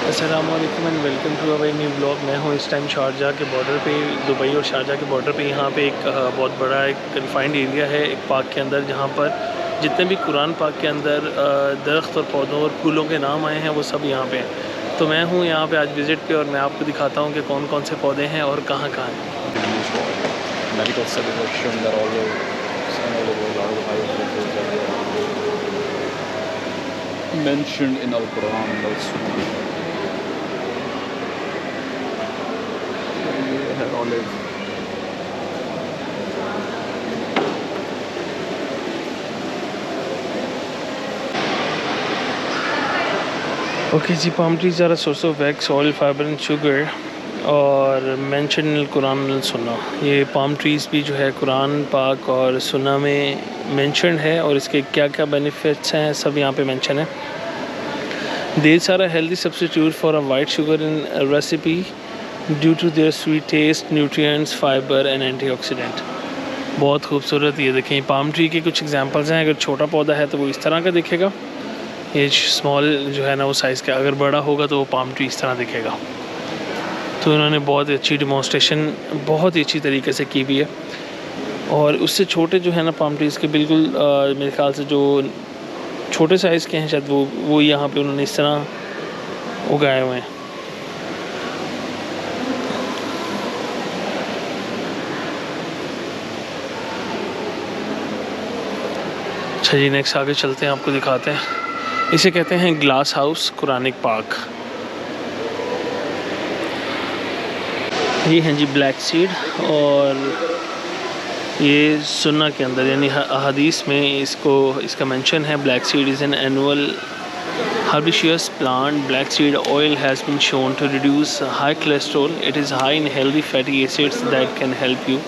अस्सलामुअलैकुम and welcome to our new blog. मैं हूँ इस टाइम शारजाह के बॉर्डर पे, दुबई और शारजाह के बॉर्डर पे। यहाँ पे एक बहुत बड़ा एक कन्फाइंड एरिया है एक पार्क के अंदर, जहाँ पर जितने भी कुरान पाक के अंदर दरख्त और पौधों और फूलों के नाम आए हैं वो सब यहाँ पे हैं। तो मैं हूँ यहाँ पे आज विज़िट पे और मैं आपको दिखाता हूँ कि कौन कौन से पौधे हैं और कहाँ कहाँ हैं। Medical studies have shown that although some of the world are mentioned in Al-Quran and Al-Sunnah. ये है olive. ओके जी, palm trees are a source of wax, oil, fiber and sugar और मेंशन इन कुरान सुन्ना। ये palm trees भी जो है कुरान पाक और सुन्ना में मेंशन है और इसके क्या क्या बेनिफिट्स हैं सब यहाँ पे मेंशन है। These are a healthy substitute for a white sugar in a recipe due to their sweet taste, nutrients, fiber and antioxidant। बहुत खूबसूरत ये देखें, पाम ट्री के कुछ एग्जांपल्स हैं। अगर छोटा पौधा है तो वो इस तरह का दिखेगा, ये स्मॉल जो है ना वो साइज़ का। अगर बड़ा होगा तो वो पाम ट्री इस तरह दिखेगा। तो इन्होंने बहुत अच्छी डिमॉन्स्ट्रेशन बहुत ही अच्छी तरीके से की हुई है। और उससे छोटे जो है ना पाम ट्रीज़ के बिल्कुल मेरे ख्याल से जो छोटे साइज़ के हैं शायद वो यहाँ पे उन्होंने इस तरह उगाए हुए हैं। अच्छा जी, नेक्स्ट आगे चलते हैं, आपको दिखाते हैं। इसे कहते हैं ग्लास हाउस कुरानिक पार्क। ये हैं जी ब्लैक सीड और ये सुन्ना के अंदर यानी हदीस में इसका मेंशन है। Black seed is an annual herbaceous plant. Black seed oil has been shown to reduce high cholesterol. It is high in healthy fatty acids that can help you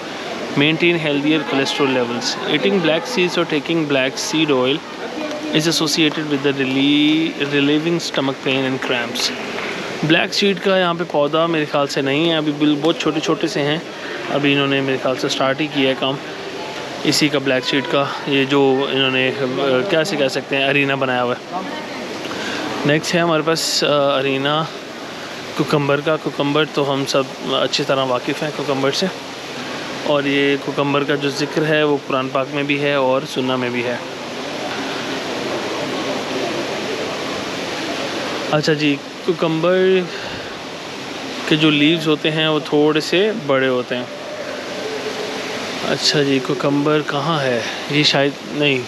maintain healthier cholesterol levels. Eating black seeds or taking black seed oil is associated with the relieving stomach pain and cramps. Black seed का यहाँ पे पौधा मेरे ख्याल से नहीं है, अभी बहुत छोटे छोटे से हैं। अभी इन्होंने मेरे ख्याल से स्टार्ट ही किया है काम इसी का, ब्लैक सीड का। ये जो इन्होंने क्या से कह सकते हैं अरीना बनाया हुआ है। नेक्स्ट है हमारे पास अरीना कुकम्बर का। कुकम्बर तो हम सब अच्छी तरह वाकिफ़ हैं कुकम्बर से, और ये कुकम्बर का जो ज़िक्र है वो कुरान पाक में भी है और सुन्ना में भी है। अच्छा जी, कुकम्बर के जो लीव्स होते हैं वो थोड़े से बड़े होते हैं। अच्छा जी, कुकम्बर कहाँ है ये, शायद नहीं।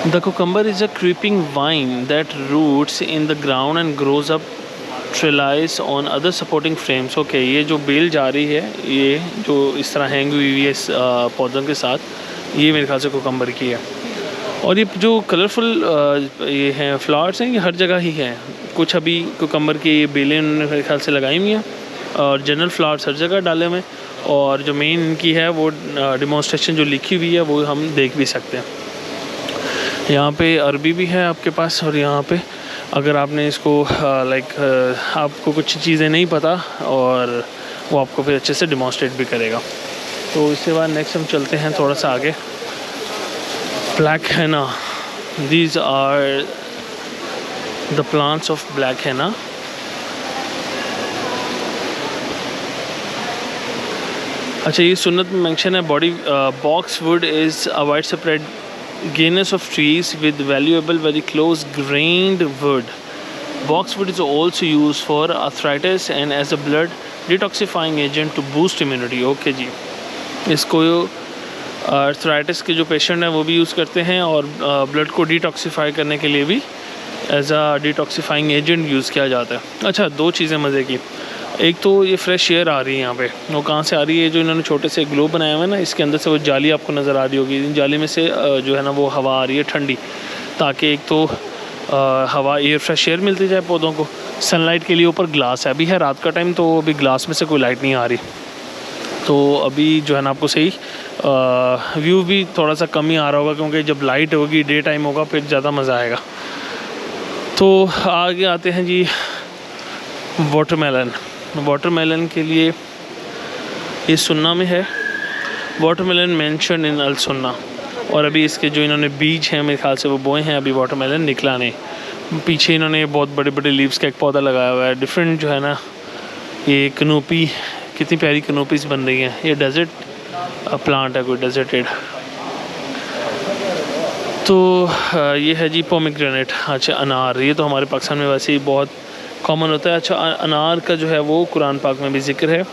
The cucumber is a creeping vine that roots in the ground and grows up trellis on other supporting frames. Okay, ये जो बेल जा रही है, ये जो इस तरह हैंग हुई है इस पौधों के साथ, ये मेरे ख्याल से कुकम्बर की है। और ये जो कलरफुल ये हैं फ्लावर्स हैं, ये हर जगह ही हैं। कुछ अभी कुकम्बर की ये बेलें उन्होंने मेरे ख्याल से लगाई हुई हैं और जनरल फ्लावर्स हर जगह डाले हुए हैं। और जो मेन इनकी है वो डिमॉन्स्ट्रेशन जो लिखी हुई है वो हम देख भी सकते हैं। यहाँ पे अरबी भी है आपके पास, और यहाँ पे अगर आपने इसको आपको कुछ चीज़ें नहीं पता और वो आपको फिर अच्छे से डिमॉन्स्ट्रेट भी करेगा। तो इसके बाद नेक्स्ट हम चलते हैं थोड़ा सा आगे। Black henna, these are the plants of black henna. अच्छा, ये सुन्नत में मेंशन है। Body box wood is a wide spread genus of trees with valuable very close grained wood. Boxwood is also used for arthritis and as a blood detoxifying agent to boost immunity. Okay जी, इसको arthritis के जो patient हैं वो भी use करते हैं और blood को डिटॉक्सीफाई करने के लिए भी as a detoxifying agent use किया जाता है। अच्छा, दो चीज़ें मज़े की। एक तो ये फ्रेश एयर आ रही है यहाँ पे, वो कहाँ से आ रही है, जो इन्होंने छोटे से ग्लोब बनाया हुआ है ना, इसके अंदर से वो जाली आपको नज़र आ रही होगी। इन जाली में से जो है ना वो हवा आ रही है ठंडी, ताकि एक तो हवा एयर फ्रेश एयर मिलती जाए पौधों को। सनलाइट के लिए ऊपर ग्लास है, अभी है रात का टाइम तो अभी ग्लास में से कोई लाइट नहीं आ रही, तो अभी जो है ना आपको सही व्यू भी थोड़ा सा कम ही आ रहा होगा, क्योंकि जब लाइट होगी डे टाइम होगा फिर ज़्यादा मज़ा आएगा। तो आगे आते हैं जी वाटरमेलन। वाटरमेलन के लिए ये सुन्ना में है। वाटरमेलन मेंशन इन अल सुन्ना और अभी इसके जो इन्होंने बीज हैं मेरे ख्याल से वो बोए हैं, अभी वाटरमेलन निकला नहीं। पीछे इन्होंने बहुत बड़े बड़े लीव्स का एक पौधा लगाया हुआ है, डिफरेंट जो है ना ये कनोपी, कितनी प्यारी कनोपीज बन रही हैं। ये डेजर्ट प्लांट है, कोई डेजर्टेड। तो ये है जी पोमीग्रेनेट। अच्छा अनार, ये तो हमारे पाकिस्तान में वैसे ही बहुत कॉमन होता है। अच्छा अनार का जो है वो कुरान पाक में भी जिक्र है।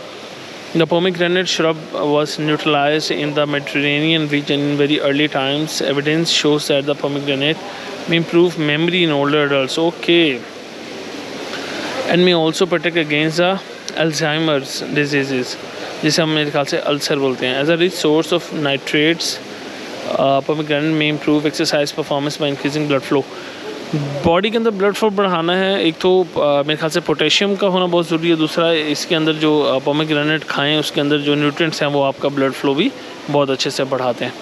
The pomegranate shrub was neutralized in the Mediterranean region in very early times. Evidence shows that the pomegranate may improve memory in older adults. Okay. And may also protect against the Alzheimer's diseases, जिसे हम मेरे ख्याल से ulcer बोलते हैं। As a rich source of nitrates, pomegranate may improve exercise performance by increasing blood flow. Body के अंदर blood flow बढ़ाना है, एक तो मेरे ख्याल से पोटेशियम का होना बहुत ज़रूरी है, दूसरा इसके अंदर जो पोमीग्रेनेट खाएं उसके अंदर जो न्यूट्रिएंट्स हैं वो आपका ब्लड फ्लो भी बहुत अच्छे से बढ़ाते हैं।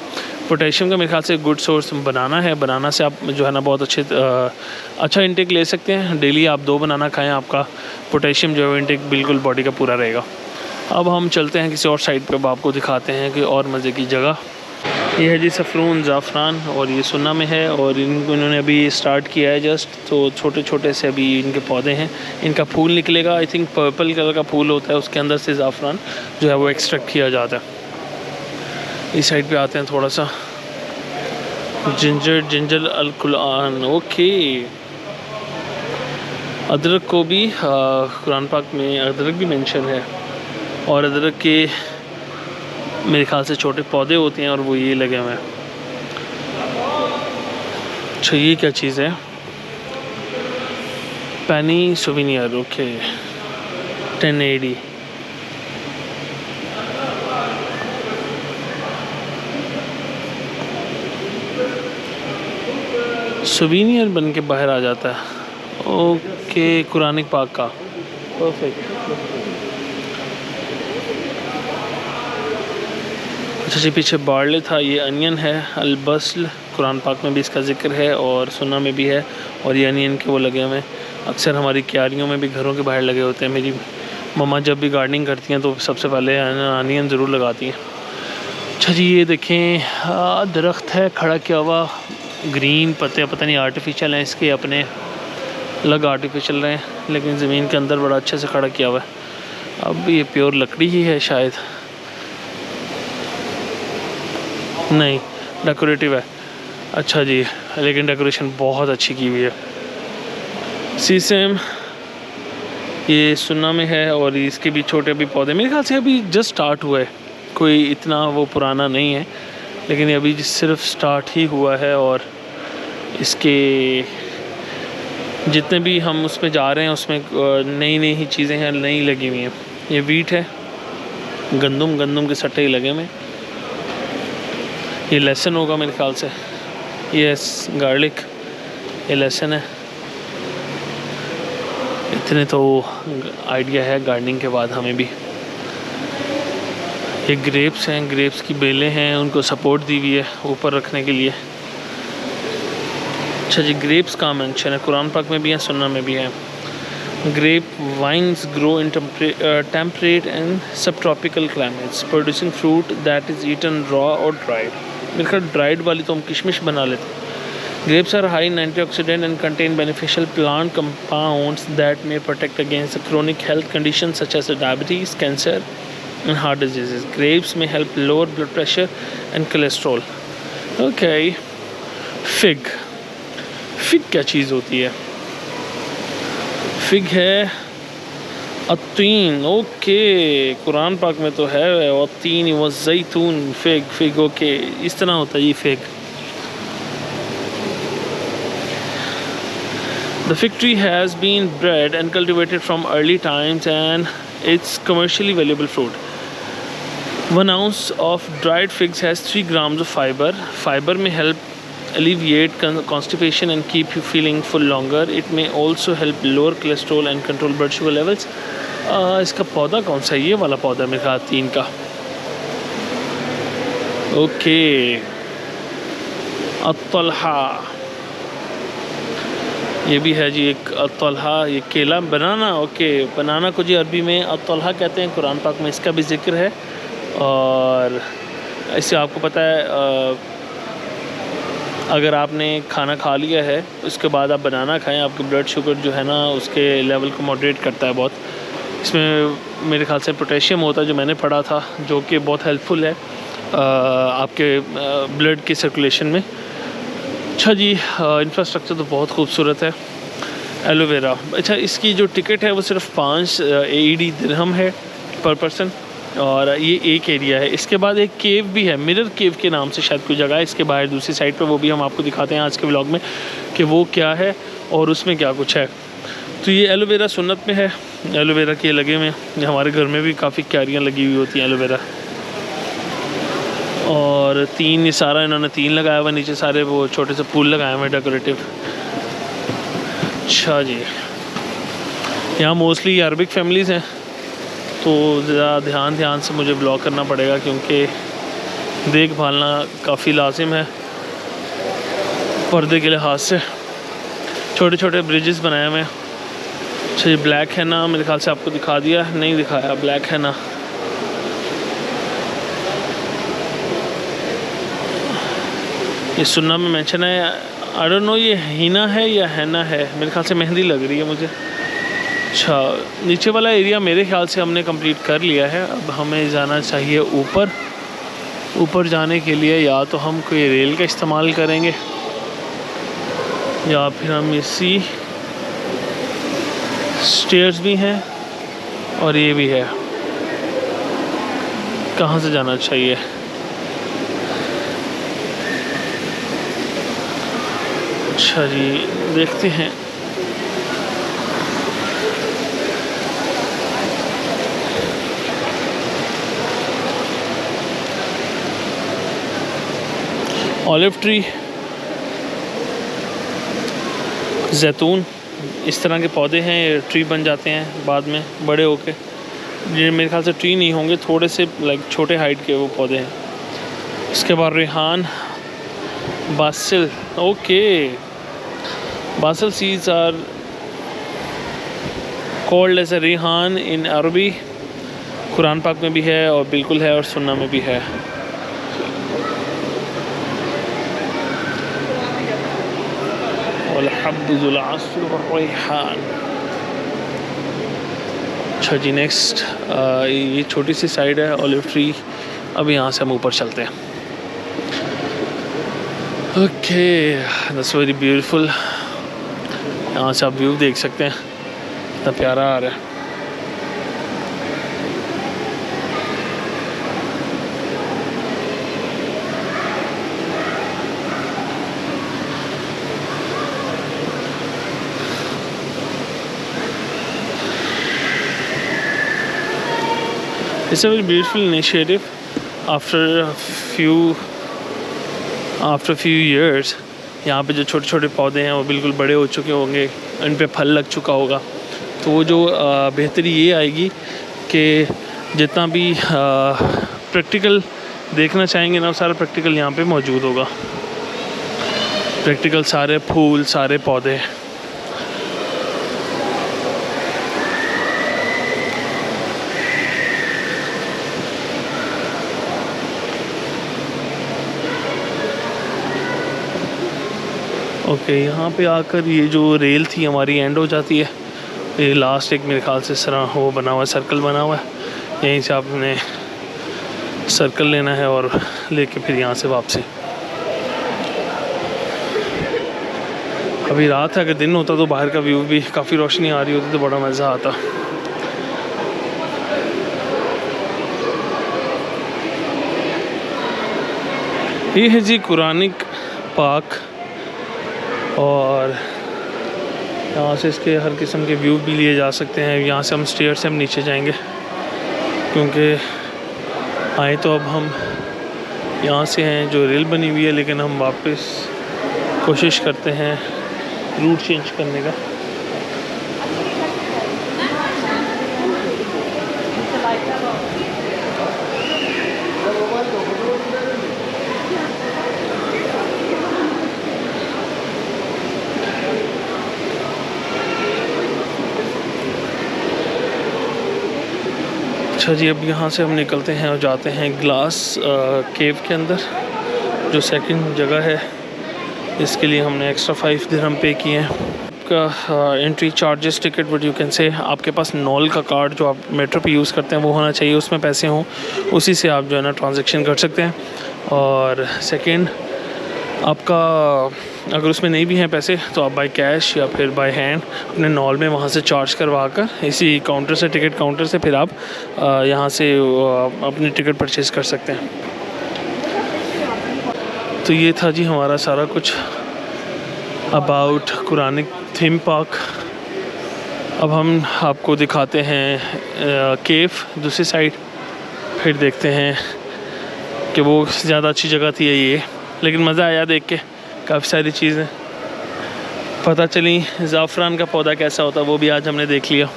पोटेशियम का मेरे ख्याल से गुड सोर्स बनाना है, बनाना से आप जो है ना बहुत अच्छा इंटेक ले सकते हैं। डेली आप 2 बनाना खाएं, आपका पोटेशियम जो है इंटेक बिल्कुल बॉडी का पूरा रहेगा। अब हम चलते हैं किसी और साइड पर, आपको दिखाते हैं कि और मज़े की जगह। ये है जी सफ़रून ज़ाफ़रान, और ये सुन्ना में है, और इन्होंने अभी स्टार्ट किया है जस्ट, तो छोटे छोटे से अभी इनके पौधे हैं। इनका फूल निकलेगा, आई थिंक पर्पल कलर का फूल होता है, उसके अंदर से ज़ाफ़रान जो है वो एक्सट्रैक्ट किया जाता है। इस साइड पे आते हैं थोड़ा सा। जिंजर अल कुरान, ओके। अदरक को भी कुरान पाक में अदरक भी मेंशन है, और अदरक के मेरे ख्याल से छोटे पौधे होते हैं और वो ये लगे हुए हैं। अच्छा ये क्या चीज़ है? पेनी सोविनियर, ओके। 1080। सोविनियर बन के बाहर आ जाता है, ओके। कुरान पाक का, परफेक्ट। अच्छा जी, पीछे बार्ले था, ये अनियन है, अलबसल, कुरान पाक में भी इसका जिक्र है और सुन्ना में भी है। और ये अनियन के वो लगे हुए हैं, अक्सर हमारी क्यारियों में भी घरों के बाहर लगे होते हैं। मेरी मम्मा जब भी गार्डनिंग करती हैं तो सबसे पहले अनियन ज़रूर लगाती हैं। अच्छा जी, ये देखें दरख्त है खड़ा किया हुआ, ग्रीन पत्ते, पता नहीं आर्टिफिशियल हैं इसके अपने, अलग आर्टिफिशियल रहे हैं, लेकिन ज़मीन के अंदर बड़ा अच्छे से खड़ा किया हुआ है। अब ये प्योर लकड़ी ही है शायद, नहीं डेकोरेटिव है। अच्छा जी, लेकिन डेकोरेशन बहुत अच्छी की हुई है। सीसम ये सुन्ना में है, और इसके भी छोटे भी पौधे, मेरे ख्याल से अभी जस्ट स्टार्ट हुआ है, कोई इतना वो पुराना नहीं है, लेकिन अभी सिर्फ स्टार्ट ही हुआ है। और इसके जितने भी हम उस पर जा रहे हैं उसमें नई नई ही चीज़ें हैं, नई लगी हुई हैं। ये वीट है, गंदम के सट्टे ही लगे हुए। ये लहसुन होगा मेरे ख्याल से, ये गार्लिक, ये लहसुन है। इतने तो आइडिया है गार्डनिंग के बाद हमें भी। ये ग्रेप्स हैं, ग्रेप्स की बेलें हैं, उनको सपोर्ट दी हुई है ऊपर रखने के लिए। अच्छा जी, ग्रेप्स का मेंशन है, कुरान पाक में भी है, सुन्ना में भी है। Grape vines grow in temperate and subtropical climates, producing fruit that is eaten raw और ड्राइड। मेरे ख्याल ड्राइड वाली तो हम किशमिश बना लेते हैं। Grapes are high in antioxidant and contain beneficial plant compounds that may protect against chronic health conditions such as diabetes, cancer, and heart diseases. Grapes may help lower blood pressure and cholesterol. Okay. Fig. Fig क्या चीज़ होती है? Fig है अतीन, okay. Quran पाक में तो है अतीन व ज़ैतून, फिग, ओके। इस तरह होता है ये fig. The fig tree has been bred and cultivated from early times and it's commercially valuable fruit. 1 ounce of dried figs has 3 grams of fiber. Fiber may help alleviate constipation and keep you feeling full longer. It may also help lower cholesterol and control blood sugar levels. इसका पौधा कौन सा है? ये वाला पौधा मेरे ख्याल 3 का, ओके। अत्तलहा, ये भी है जी एक अत्तलहा, ये केला, बनाना, ओके। बनाना को जी अरबी में अत्तलहा कहते हैं, कुरान पाक में इसका भी जिक्र है। और इससे आपको पता है अगर आपने खाना खा लिया है उसके बाद आप बनाना खाएं, आपकी ब्लड शुगर जो है ना उसके लेवल को मॉडरेट करता है बहुत। इसमें मेरे ख्याल से पोटेशियम होता है जो मैंने पढ़ा था, जो कि बहुत हेल्पफुल है आपके ब्लड की सर्कुलेशन में। अच्छा जी, इंफ्रास्ट्रक्चर तो बहुत खूबसूरत है। एलोवेरा, अच्छा इसकी जो टिकट है वो सिर्फ 5 AED दिरहम है पर पर्सन, और ये एक एरिया है। इसके बाद एक केव भी है, मिरर केव के नाम से शायद कोई जगह है इसके बाहर दूसरी साइड पे, वो भी हम आपको दिखाते हैं आज के व्लॉग में कि वो क्या है और उसमें क्या कुछ है। तो ये एलोवेरा सुन्नत में है, एलोवेरा के लगे हुए हैं। हमारे घर में भी काफ़ी क्यारियाँ लगी हुई होती हैं एलोवेरा। और 3 ये सारा इन्होंने 3 लगाया हुआ, नीचे सारे वो छोटे से फूल लगाए हुए हैं डेकोरेटिव। अच्छा जी, यहाँ मोस्टली अरबिक फैमिलीज़ हैं, तो ज़रा ध्यान से मुझे ब्लॉग करना पड़ेगा क्योंकि देखभालना काफ़ी लाजिम है पर्दे के लिहाज से। छोटे छोटे ब्रिजेस बनाए हुए हैं। अच्छा ये ब्लैक है ना, मेरे ख्याल से आपको दिखा दिया, नहीं दिखाया, ब्लैक है ना। ये सुन्ना में मेंशन है, आई डोंट नो ये हीना है या हैना है, मेरे ख्याल से मेहंदी लग रही है मुझे। अच्छा, नीचे वाला एरिया मेरे ख्याल से हमने कंप्लीट कर लिया है। अब हमें जाना चाहिए ऊपर। ऊपर जाने के लिए या तो हम कोई रेल का इस्तेमाल करेंगे या फिर हम इसी स्टेयर्स भी हैं और ये भी है। कहाँ से जाना चाहिए? अच्छा जी, देखते हैं। ऑलिव ट्री, जैतून, इस तरह के पौधे हैं, ये ट्री बन जाते हैं बाद में बड़े होके। ये मेरे ख्याल से ट्री नहीं होंगे, थोड़े से लाइक छोटे हाइट के वो पौधे हैं। इसके बाद रेहान, basil, okay, basil seeds are called as a रेहान इन अरबी। कुरान पाक में भी है और बिल्कुल है और सुन्ना में भी है। अच्छा जी, नेक्स्ट ये छोटी सी साइड है ऑलिव ट्री। अब यहाँ से हम ऊपर चलते हैं। Okay, that's very beautiful. यहाँ से आप व्यू देख सकते हैं, कितना प्यारा आ रहा है। It's a very beautiful initiative. After a few years, यहाँ पे जो छोटे छोटे पौधे हैं वो बिल्कुल बड़े हो चुके होंगे, इन पे फल लग चुका होगा। तो वो जो बेहतरी ये आएगी कि जितना भी प्रैक्टिकल देखना चाहेंगे ना, वो सारा प्रैक्टिकल यहाँ पे मौजूद होगा। प्रैक्टिकल सारे फूल, सारे पौधे। ओके, यहाँ पे आकर ये जो रेल थी हमारी एंड हो जाती है। ये लास्ट एक मेरे ख्याल से वो बना हुआ है, सर्कल बना हुआ है। यहीं से आपने सर्कल लेना है और लेके फिर यहाँ से वापसी। अभी रात है, अगर दिन होता तो बाहर का व्यू भी काफ़ी रोशनी आ रही होती तो बड़ा मज़ा आता। ये है जी कुरानिक पाक, और यहाँ से इसके हर किस्म के व्यू भी लिए जा सकते हैं। यहाँ से हम स्टेयर से हम नीचे जाएंगे क्योंकि आए तो अब हम यहाँ से हैं जो रेल बनी हुई है, लेकिन हम वापस कोशिश करते हैं रूट चेंज करने का। अच्छा जी, अब यहाँ से हम निकलते हैं और जाते हैं ग्लास केव के अंदर, जो सेकंड जगह है इसके लिए हमने एक्स्ट्रा 5 दिरहम पे किए हैं। आपका entry charges ticket what you can say, आपके पास नॉल का कार्ड जो आप मेट्रो पे यूज़ करते हैं वो होना चाहिए, उसमें पैसे हों, उसी से आप जो है ना ट्रांजैक्शन कर सकते हैं। और सेकंड, आपका अगर उसमें नहीं भी हैं पैसे तो आप बाय कैश या फिर बाय हैंड अपने नॉल में वहाँ से चार्ज करवा कर इसी काउंटर से, टिकट काउंटर से फिर आप यहाँ से अपनी टिकट परचेज़ कर सकते हैं। तो ये था जी हमारा सारा कुछ अबाउट कुरानिक थीम पार्क। अब हम आपको दिखाते हैं केव दूसरी साइड, फिर देखते हैं कि वो ज़्यादा अच्छी जगह थी ये, लेकिन मज़ा आया देख के, काफ़ी सारी चीज़ें पता चली। ज़ाफ़रान का पौधा कैसा होता है वो भी आज हमने देख लिया।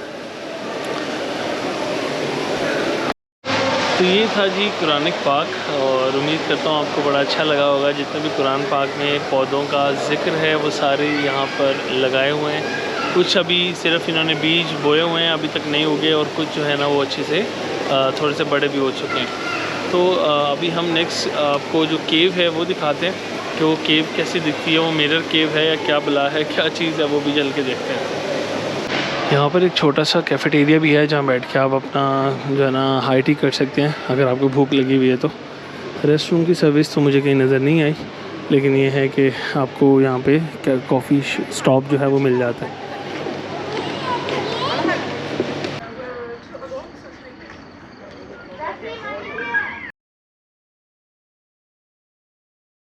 तो ये था जी कुरानिक पार्क, और उम्मीद करता हूँ आपको बड़ा अच्छा लगा होगा। जितने भी कुरान पार्क में पौधों का जिक्र है वो सारे यहाँ पर लगाए हुए हैं। कुछ अभी सिर्फ इन्होंने बीज बोए हुए हैं, अभी तक नहीं उगे, और कुछ जो है ना वो अच्छे से थोड़े से बड़े भी हो चुके हैं। तो अभी हम नेक्स्ट आपको जो केव है वो दिखाते हैं कि वो केव कैसी दिखती है, वो मिरर केव है या क्या बला है, क्या चीज़ है, वो भी चल के देखते हैं। यहाँ पर एक छोटा सा कैफ़ेटेरिया भी है जहाँ बैठ के आप अपना जो है ना हाई टी कर सकते हैं अगर आपको भूख लगी हुई है तो। रेस्टोरेंट की सर्विस तो मुझे कहीं नज़र नहीं आई, लेकिन ये है कि आपको यहाँ पे कॉफ़ी स्टॉप जो है वो मिल जाता है।